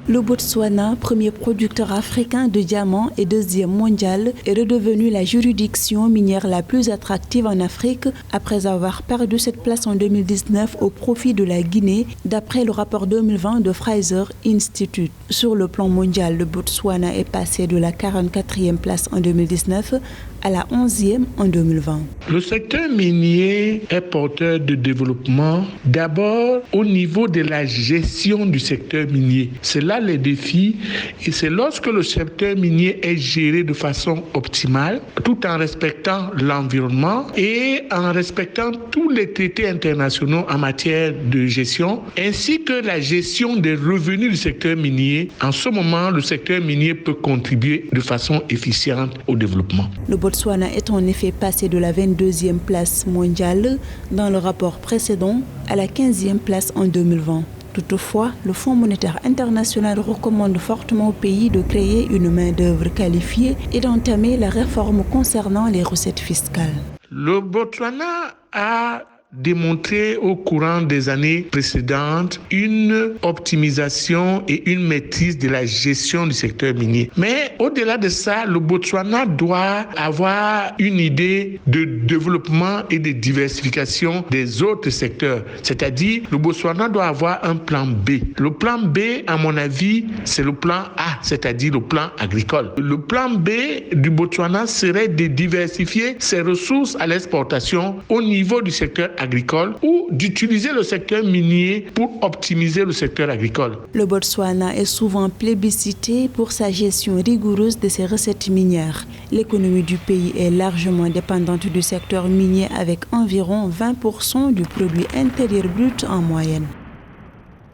Le Botswana, premier producteur africain de diamants et deuxième mondial, est redevenu la juridiction minière la plus attractive en Afrique après avoir perdu cette place en 2019 au profit de la Guinée, d'après le rapport 2020 de Fraser Institute. Sur le plan mondial, le Botswana est passé de la 44e place en 2019 à la 11e en 2020. Le secteur minier est porteur de développement d'abord au niveau de la gestion du secteur minier. C'est là les défis et c'est lorsque le secteur minier est géré de façon optimale, tout en respectant l'environnement et en respectant tous les traités internationaux en matière de gestion, ainsi que la gestion des revenus du secteur minier. En ce moment, le secteur minier peut contribuer de façon efficiente au développement. Le Botswana est en effet passé de la 22e place mondiale dans le rapport précédent à la 15e place en 2020. Toutefois, le Fonds monétaire international recommande fortement au pays de créer une main-d'œuvre qualifiée et d'entamer la réforme concernant les recettes fiscales. Le Botswana a démontré au courant des années précédentes une optimisation et une maîtrise de la gestion du secteur minier. Mais au-delà de ça, le Botswana doit avoir une idée de développement et de diversification des autres secteurs. C'est-à-dire, le Botswana doit avoir un plan B. Le plan B, à mon avis, c'est le plan A, c'est-à-dire le plan agricole. Le plan B du Botswana serait de diversifier ses ressources à l'exportation au niveau du secteur agricole ou d'utiliser le secteur minier pour optimiser le secteur agricole. Le Botswana est souvent plébiscité pour sa gestion rigoureuse de ses recettes minières. L'économie du pays est largement dépendante du secteur minier avec environ 20% du produit intérieur brut en moyenne.